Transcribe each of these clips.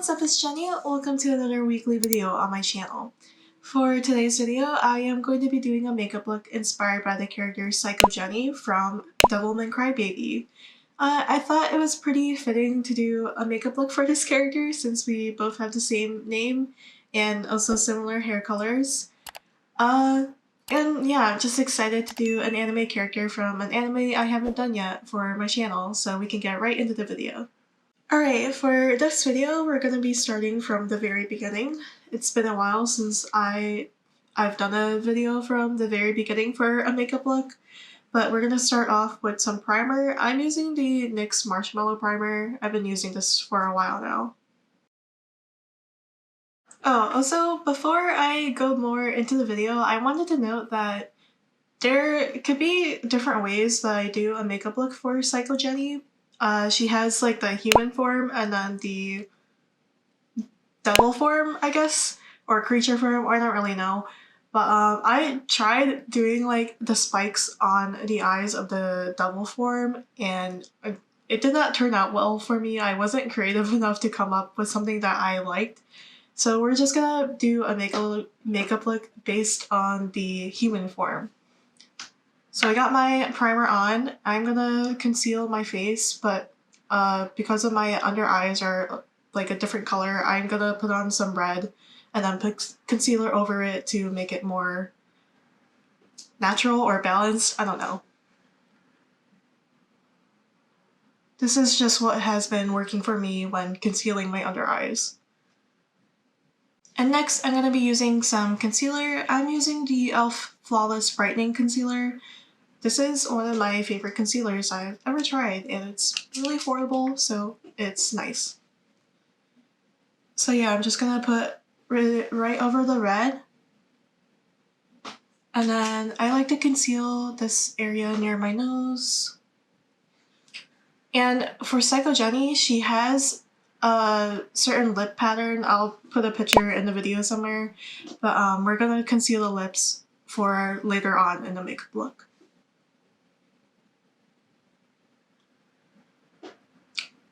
what's up, it's Jenny. Welcome to another weekly video on my channel. For today's video, I am going to be doing a makeup look inspired by the character Psycho Jenny from Devilman Crybaby. I thought it was pretty fitting to do a makeup look for this character since we both have the same name and also similar hair colors. And yeah, I'm just excited to do an anime character from an anime I haven't done yet for my channel, so we can get right into the video. Alright, for this video, we're gonna be starting from the very beginning. It's been a while since I've done a video from the very beginning for a makeup look, but we're gonna start off with some primer. I'm using the NYX Marshmallow Primer. I've been using this for a while now. Oh, also, before I go more into the video, I wanted to note that there could be different ways that I do a makeup look for Psycho Jenny. She has like the human form and then the devil form, I guess, or creature form, I don't really know. But I tried doing like the spikes on the eyes of the devil form and it did not turn out well for me. I wasn't creative enough to come up with something that I liked. So we're just gonna do a makeup look based on the human form. So I got my primer on. I'm gonna conceal my face, but because of my under eyes are like a different color, I'm gonna put on some red and then put concealer over it to make it more natural or balanced. I don't know. This is just what has been working for me when concealing my under eyes. And next, I'm gonna be using some concealer. I'm using the e.l.f. Flawless Brightening Concealer. This is one of my favorite concealers I've ever tried, and it's really affordable, so it's nice. So yeah, I'm just gonna put right over the red. And then I like to conceal this area near my nose. And for Psycho Jenny, she has a certain lip pattern. I'll put a picture in the video somewhere, but we're gonna conceal the lips for later on in the makeup look.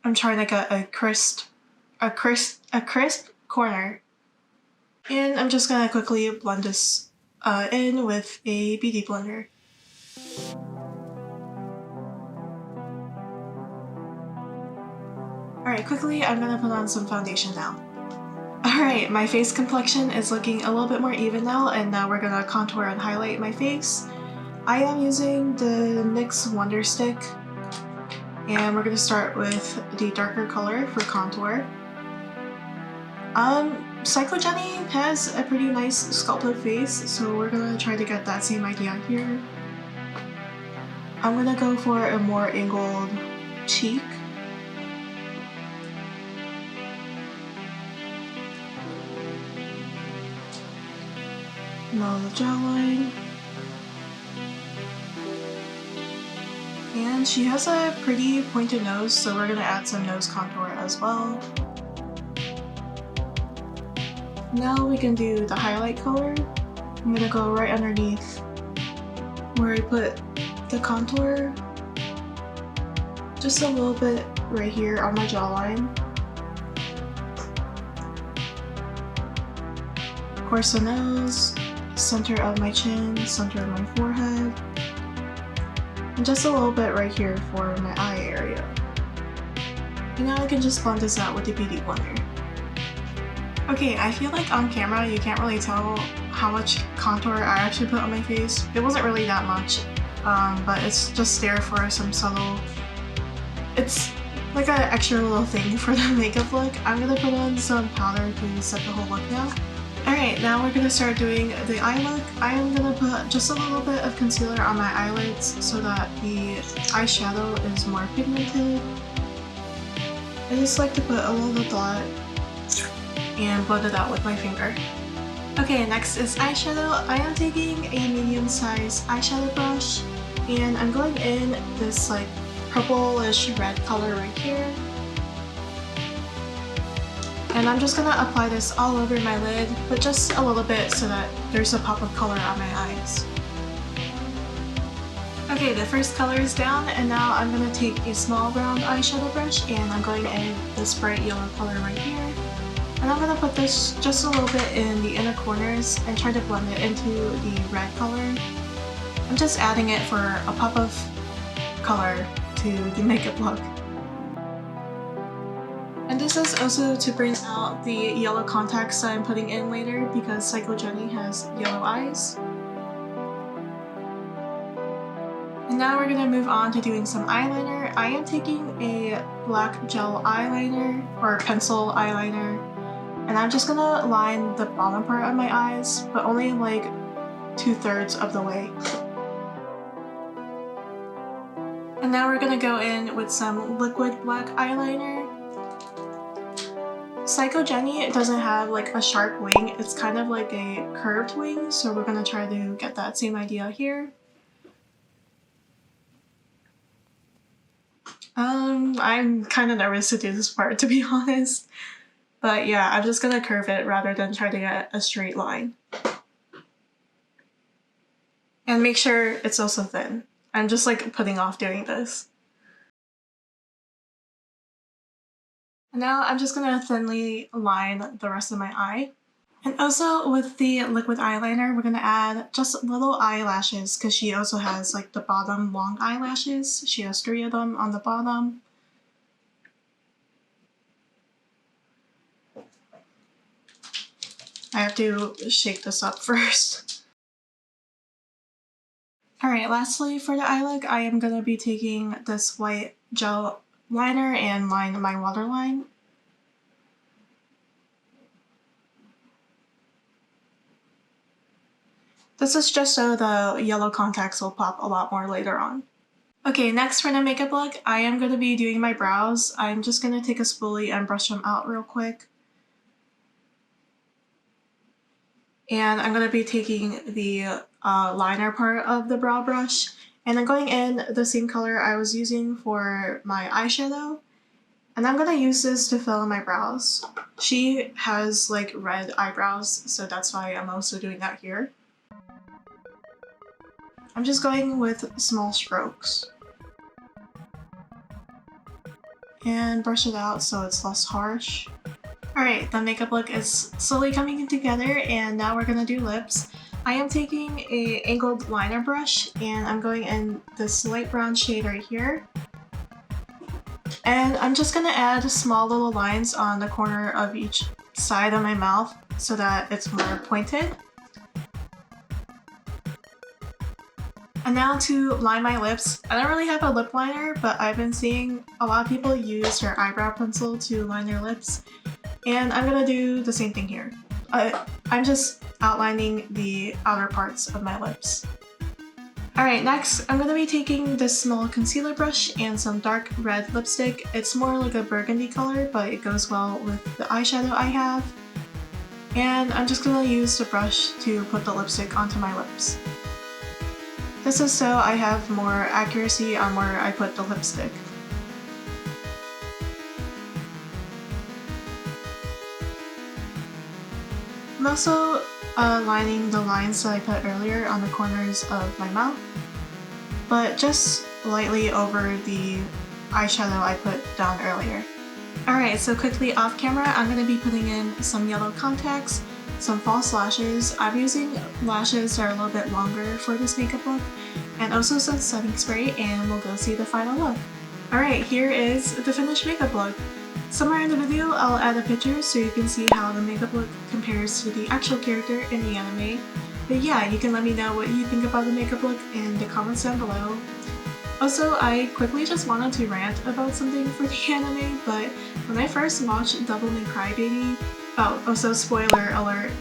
I'm trying to get a crisp corner. And I'm just gonna quickly blend this in with a beauty blender. Alright, quickly I'm gonna put on some foundation now. Alright, my face complexion is looking a little bit more even now, and now we're gonna contour and highlight my face. I am using the NYX Wonder Stick. And we're going to start with the darker color for contour. Psycho Jenny has a pretty nice sculpted face, so we're going to try to get that same idea here. I'm going to go for a more angled cheek. Now the jawline. And she has a pretty pointed nose, so we're gonna add some nose contour as well. Now we can do the highlight color. I'm gonna go right underneath where I put the contour. Just a little bit right here on my jawline. Of course, the nose, center of my chin, center of my forehead. And just a little bit right here for my eye area. And now I can just blend this out with the beauty blender. Okay, I feel like on camera you can't really tell how much contour I actually put on my face. It wasn't really that much, but it's just there for some subtle... It's like an extra little thing for the makeup look. I'm gonna put on some powder to set the whole look now. Alright, now we're gonna start doing the eye look. I am gonna put just a little bit of concealer on my eyelids so that the eyeshadow is more pigmented. I just like to put a little dot and blend it out with my finger. Okay, next is eyeshadow. I am taking a medium-sized eyeshadow brush and I'm going in this like purplish red color right here. And I'm just gonna apply this all over my lid, but just a little bit so that there's a pop of color on my eyes. Okay, the first color is down, and now I'm going to take a small round eyeshadow brush and I'm going in this bright yellow color right here. And I'm gonna put this just a little bit in the inner corners and try to blend it into the red color. I'm just adding it for a pop of color to the makeup look. And this is also to bring out the yellow contacts that I'm putting in later because Psycho Jenny has yellow eyes. And now we're gonna move on to doing some eyeliner. I am taking a black gel eyeliner or pencil eyeliner, and I'm just gonna line the bottom part of my eyes, but only like 2/3 of the way. And now we're gonna go in with some liquid black eyeliner. Psycho Jenny doesn't have like a sharp wing, it's kind of like a curved wing, so we're gonna try to get that same idea here. I'm kind of nervous to do this part, to be honest. But yeah, I'm just gonna curve it rather than try to get a straight line. And make sure it's also thin. I'm just like putting off doing this. And now I'm just gonna thinly line the rest of my eye. And also with the liquid eyeliner, we're gonna add just little eyelashes because she also has like the bottom long eyelashes. She has 3 of them on the bottom. I have to shake this up first. Alright, lastly for the eye look, I am gonna be taking this white gel liner and line my waterline. This is just so the yellow contacts will pop a lot more later on. Okay, next for the makeup look, I am going to be doing my brows. I'm just going to take a spoolie and brush them out real quick. And I'm going to be taking the liner part of the brow brush. And I'm going in the same color I was using for my eyeshadow. And I'm going to use this to fill in my brows. She has like red eyebrows, so that's why I'm also doing that here. I'm just going with small strokes. And brush it out so it's less harsh. Alright, the makeup look is slowly coming together and now we're gonna do lips. I am taking a angled liner brush and I'm going in this light brown shade right here. And I'm just gonna add small little lines on the corner of each side of my mouth so that it's more pointed. And now to line my lips. I don't really have a lip liner, but I've been seeing a lot of people use their eyebrow pencil to line their lips. And I'm gonna do the same thing here. I'm just outlining the outer parts of my lips. Alright, next I'm gonna be taking this small concealer brush and some dark red lipstick. It's more like a burgundy color, but it goes well with the eyeshadow I have. And I'm just gonna use the brush to put the lipstick onto my lips. This is so I have more accuracy on where I put the lipstick. I'm also lining the lines that I put earlier on the corners of my mouth, but just lightly over the eyeshadow I put down earlier. Alright, so quickly off camera, I'm going to be putting in some yellow contacts, some false lashes. I'm using lashes that are a little bit longer for this makeup look, and also some setting spray, and we'll go see the final look. Alright, here is the finished makeup look. Somewhere in the video, I'll add a picture so you can see how the makeup look compares to the actual character in the anime. But yeah, you can let me know what you think about the makeup look in the comments down below. Also, I quickly just wanted to rant about something for the anime, but when I first watched Devilman Crybaby, also spoiler alert,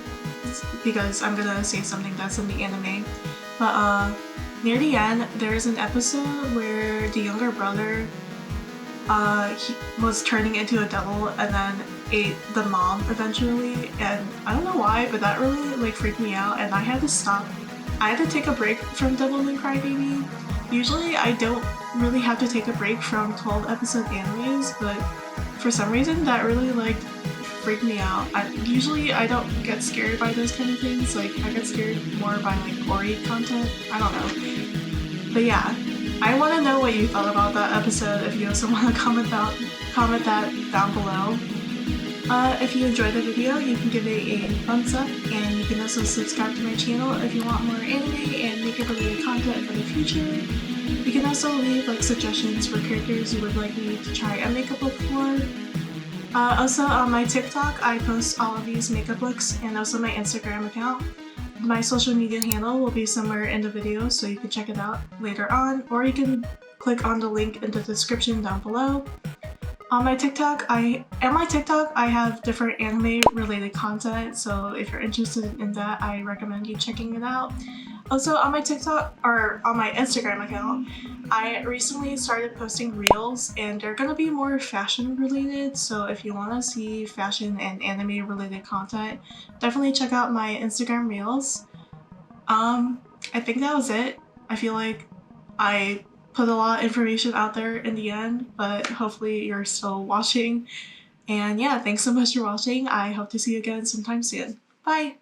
because I'm gonna say something that's in the anime, but near the end, there's an episode where the younger brother he was turning into a devil and then ate the mom eventually, and I don't know why, but that really like freaked me out and I had to stop. I had to take a break from Devilman Crybaby. Usually I don't really have to take a break from 12 episode animes, but for some reason that really like freaked me out. Usually I don't get scared by those kind of things, like I get scared more by like gory content, I don't know. But yeah, I want to know what you thought about that episode if you also want to comment that down below. If you enjoyed the video, you can give it a thumbs up, and you can also subscribe to my channel if you want more anime and makeup related content for the future. You can also leave like suggestions for characters you would like me to try a makeup look for. Also on my TikTok, I post all of these makeup looks, and also my Instagram account. My social media handle will be somewhere in the video, so you can check it out later on, or you can click on the link in the description down below. On my TikTok, I have different anime related content, so if you're interested in that, I recommend you checking it out. Also on my TikTok, or on my Instagram account, I recently started posting reels, and they're gonna be more fashion related, so if you want to see fashion and anime related content, definitely check out my Instagram reels. I think that was it. I feel like I put a lot of information out there in the end, but hopefully you're still watching. And yeah, thanks so much for watching. I hope to see you again sometime soon. Bye!